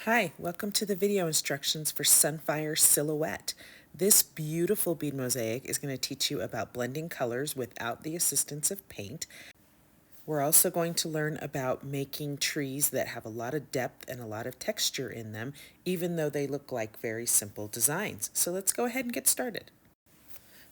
Hi, welcome to the video instructions for Sunfire Silhouette. This beautiful bead mosaic is going to teach you about blending colors without the assistance of paint. We're also going to learn about making trees that have a lot of depth and a lot of texture in them, even though they look like very simple designs. So let's go ahead and get started.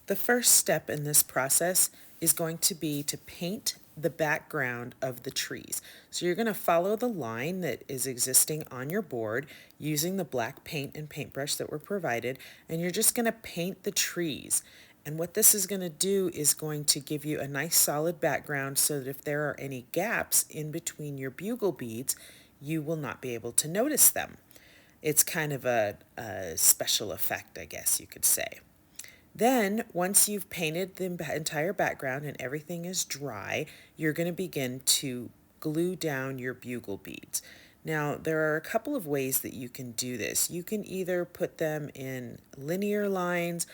The first step in this process is going to be to paint the background of the trees. So you're going to follow the line that is existing on your board using the black paint and paintbrush that were provided, and you're just going to paint the trees. And what this is going to do is going to give you a nice solid background so that if there are any gaps in between your bugle beads, you will not be able to notice them. It's kind of a special effect, I guess you could say. Then, once you've painted the entire background and everything is dry, you're going to begin to glue down your bugle beads. Now, there are a couple of ways that you can do this. You can either put them in linear lines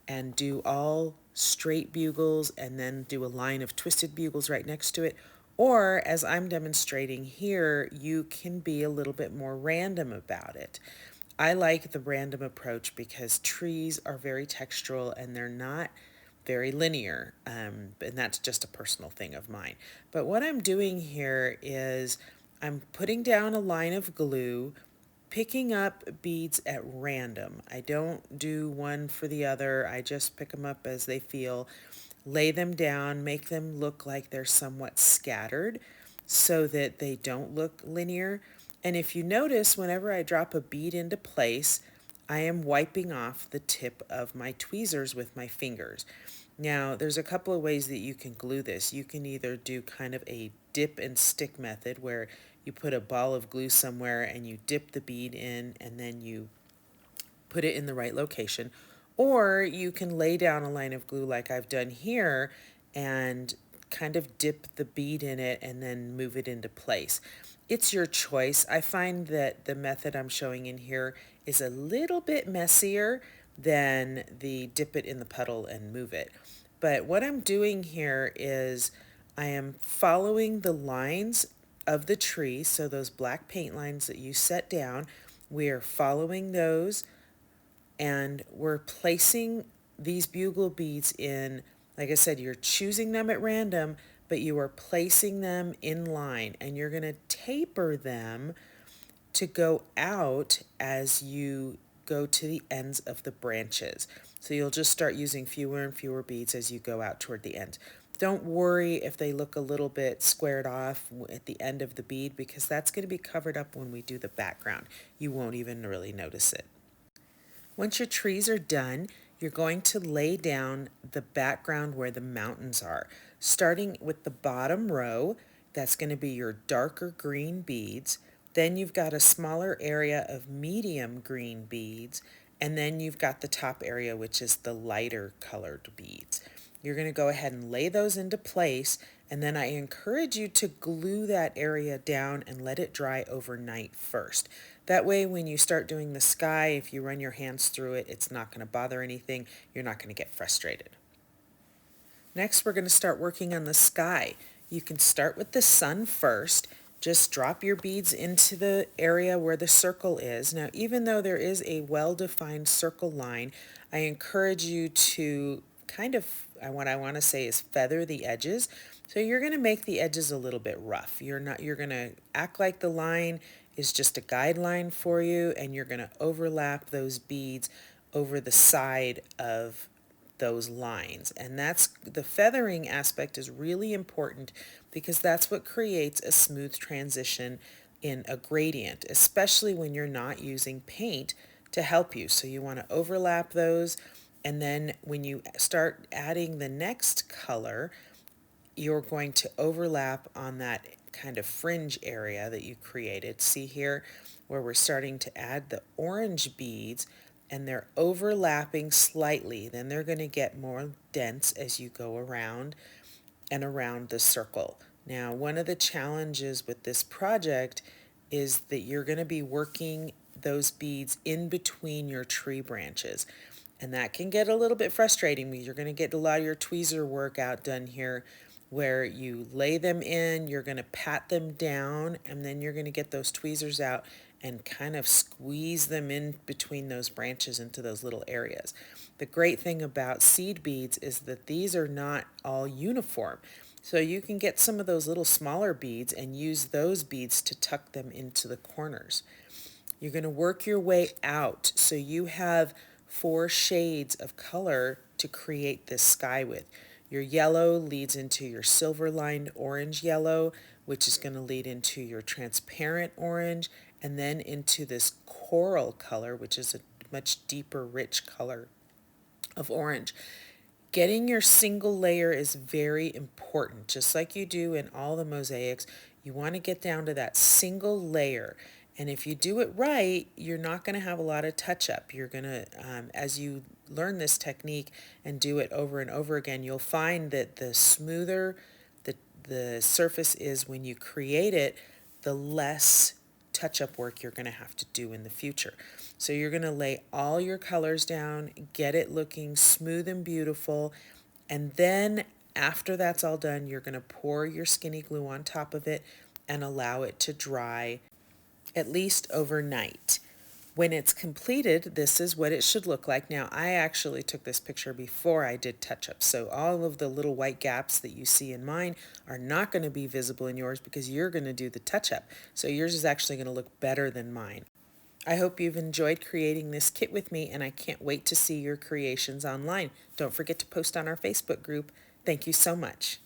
and do all straight bugles and then do a line of twisted bugles right next to it. Or, as I'm demonstrating here, you can be a little bit more random about it. I like the random approach because trees are very textural and they're not very linear, and that's just a personal thing of mine. But what I'm doing here is I'm putting down a line of glue, picking up beads at random. I don't do one for the other, I just pick them up as they feel, lay them down, make them look like they're somewhat scattered so that they don't look linear. And if you notice, whenever I drop a bead into place, I am wiping off the tip of my tweezers with my fingers. Now, there's a couple of ways that you can glue this. You can either do kind of a dip and stick method where you put a ball of glue somewhere and you dip the bead in and then you put it in the right location, or you can lay down a line of glue like I've done here and kind of dip the bead in it and then move it into place. It's your choice. I find that the method I'm showing in here is a little bit messier than the dip it in the puddle and move it. But what I'm doing here is I am following the lines of the tree, so those black paint lines that you set down, we are following those and we're placing these bugle beads in, like I said, you're choosing them at random, but you are placing them in line and you're going to taper them to go out as you go to the ends of the branches. So you'll just start using fewer and fewer beads as you go out toward the end. Don't worry if they look a little bit squared off at the end of the bead because that's going to be covered up when we do the background. You won't even really notice it. Once your trees are done, you're going to lay down the background where the mountains are. Starting with the bottom row, that's going to be your darker green beads. Then you've got a smaller area of medium green beads. And then you've got the top area, which is the lighter colored beads. You're going to go ahead and lay those into place, and then I encourage you to glue that area down and let it dry overnight first. That way when you start doing the sky, if you run your hands through it, it's not going to bother anything. You're not going to get frustrated. Next, we're going to start working on the sky. You can start with the sun first. Just drop your beads into the area where the circle is. Now, even though there is a well-defined circle line, I encourage you to kind of, what I want to say is feather the edges. So you're going to make the edges a little bit rough. You're going to act like the line is just a guideline for you, and you're going to overlap those beads over the side of those lines. And that's the feathering aspect is really important because that's what creates a smooth transition in a gradient, especially when you're not using paint to help you. So you want to overlap those, and then when you start adding the next color, you're going to overlap on that kind of fringe area that you created. See here where we're starting to add the orange beads and they're overlapping slightly. Then they're going to get more dense as you go around and around the circle. Now, one of the challenges with this project is that you're going to be working those beads in between your tree branches. And that can get a little bit frustrating because you're going to get a lot of your tweezer work out done here where you lay them in, you're going to pat them down, and then you're going to get those tweezers out and kind of squeeze them in between those branches into those little areas. The great thing about seed beads is that these are not all uniform. So you can get some of those little smaller beads and use those beads to tuck them into the corners. You're going to work your way out so you have 4 shades of color to create this sky with. Your yellow leads into your silver lined orange yellow, which is going to lead into your transparent orange, and then into this coral color, which is a much deeper, rich color of orange. Getting your single layer is very important. Just like you do in all the mosaics, you want to get down to that single layer. And if you do it right, you're not going to have a lot of touch up. You're going to, as you learn this technique and do it over and over again, you'll find that the smoother the surface is when you create it, the less touch-up work you're going to have to do in the future. So you're going to lay all your colors down, get it looking smooth and beautiful, and then after that's all done, you're going to pour your skinny glue on top of it and allow it to dry at least overnight. When it's completed, this is what it should look like. Now, I actually took this picture before I did touch-up, so all of the little white gaps that you see in mine are not going to be visible in yours because you're going to do the touch-up. So yours is actually going to look better than mine. I hope you've enjoyed creating this kit with me, and I can't wait to see your creations online. Don't forget to post on our Facebook group. Thank you so much.